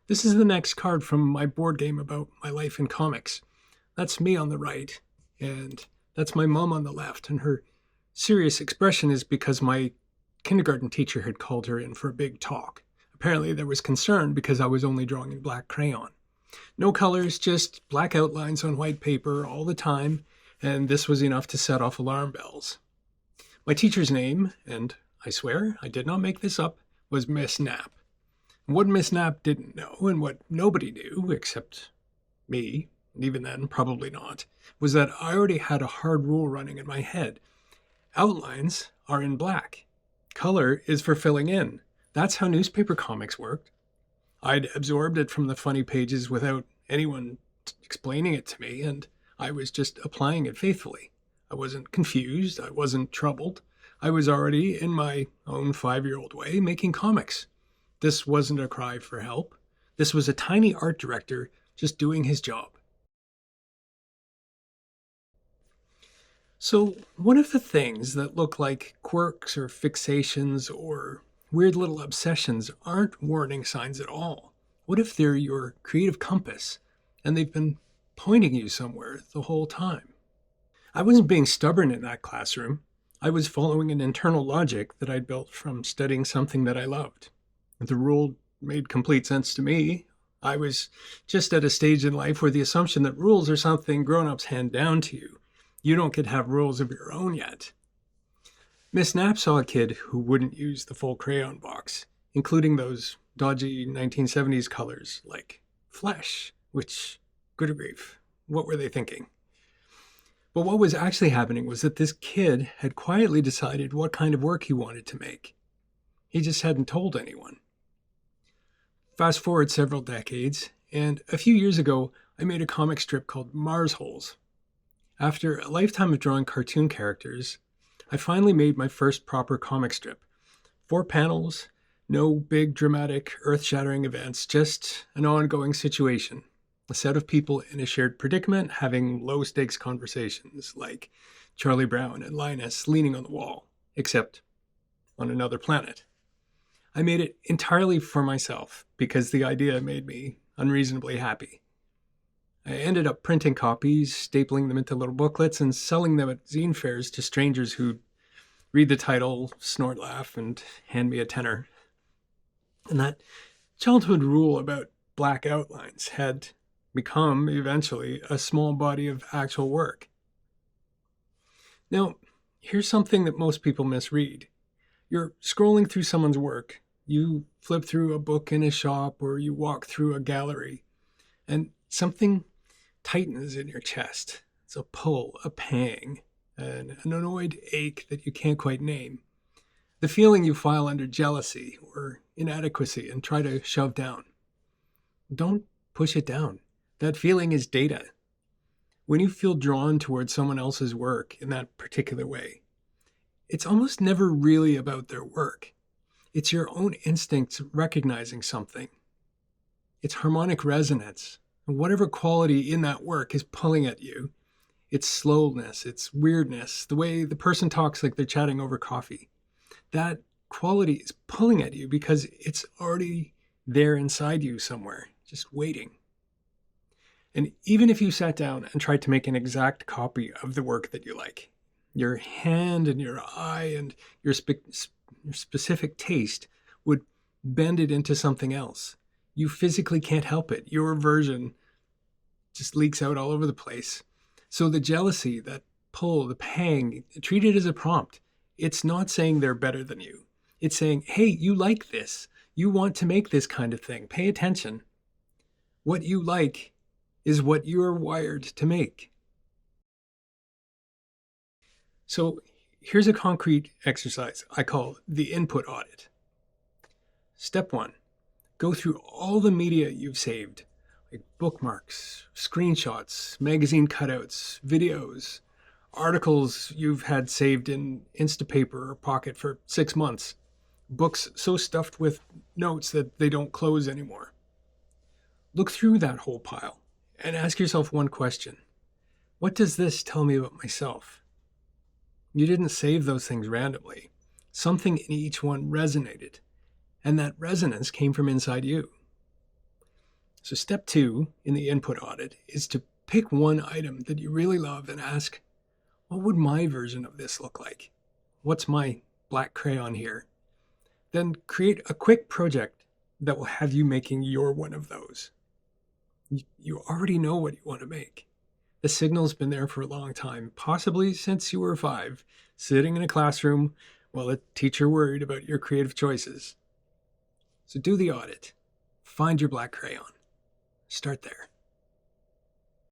This is the next card from my board game about my life in comics. That's me on the right, and that's my mom on the left, and her serious expression is because my kindergarten teacher had called her in for a big talk. Apparently, there was concern because I was only drawing in black crayon. No colors, just black outlines on white paper all the time, and this was enough to set off alarm bells. My teacher's name, and I swear I did not make this up, was Miss Knapp. What Miss Knapp didn't know, and what nobody knew, except me, and even then probably not, was that I already had a hard rule running in my head. Outlines are in black. Color is for filling in. That's how newspaper comics worked. I'd absorbed it from the funny pages without anyone explaining it to me, and I was just applying it faithfully. I wasn't confused. I wasn't troubled. I was already, in my own 5-year-old way, making comics. This wasn't a cry for help. This was a tiny art director just doing his job. So, one of the things that look like quirks or fixations or weird little obsessions aren't warning signs at all. What if they're your creative compass and they've been pointing you somewhere the whole time? I wasn't being stubborn in that classroom. I was following an internal logic that I'd built from studying something that I loved. The rule made complete sense to me. I was just at a stage in life where the assumption that rules are something grown-ups hand down to you. You don't get to have rules of your own yet. Miss Knapp saw a kid who wouldn't use the full crayon box, including those dodgy 1970s colors like flesh, which, good grief, what were they thinking? But what was actually happening was that this kid had quietly decided what kind of work he wanted to make. He just hadn't told anyone. Fast forward several decades, and a few years ago, I made a comic strip called Mars Holes. After a lifetime of drawing cartoon characters, I finally made my first proper comic strip. 4 panels, no big dramatic earth-shattering events, just an ongoing situation. A set of people in a shared predicament having low-stakes conversations, like Charlie Brown and Linus leaning on the wall, except on another planet. I made it entirely for myself because the idea made me unreasonably happy. I ended up printing copies, stapling them into little booklets, and selling them at zine fairs to strangers who'd read the title, snort, laugh, and hand me a tenner. And that childhood rule about black outlines had become, eventually, a small body of actual work. Now, here's something that most people misread. You're scrolling through someone's work. You flip through a book in a shop or you walk through a gallery, and something tightens in your chest. It's a pull, a pang, an annoyed ache that you can't quite name. The feeling you file under jealousy or inadequacy and try to shove down. Don't push it down. That feeling is data. When you feel drawn towards someone else's work in that particular way, it's almost never really about their work. It's your own instincts recognizing something. It's harmonic resonance. And whatever quality in that work is pulling at you, its slowness, its weirdness, the way the person talks like they're chatting over coffee, that quality is pulling at you because it's already there inside you somewhere, just waiting. And even if you sat down and tried to make an exact copy of the work that you like, your hand and your eye and your specific taste would bend it into something else. You physically can't help it. Your version just leaks out all over the place. So the jealousy, that pull, the pang, treat it as a prompt. It's not saying they're better than you. It's saying, hey, you like this. You want to make this kind of thing. Pay attention. What you like is what you're wired to make. So here's a concrete exercise I call the input audit. Step 1, go through all the media you've saved, like bookmarks, screenshots, magazine cutouts, videos, articles you've had saved in Instapaper or Pocket for 6 months, books so stuffed with notes that they don't close anymore. Look through that whole pile and ask yourself one question. What does this tell me about myself? You didn't save those things randomly. Something in each one resonated, and that resonance came from inside you. So step 2 in the input audit is to pick one item that you really love and ask, what would my version of this look like? What's my black crayon here? Then create a quick project that will have you making your one of those. You already know what you want to make. The signal's been there for a long time, possibly since you were 5, sitting in a classroom while a teacher worried about your creative choices. So do the audit. Find your black crayon. Start there.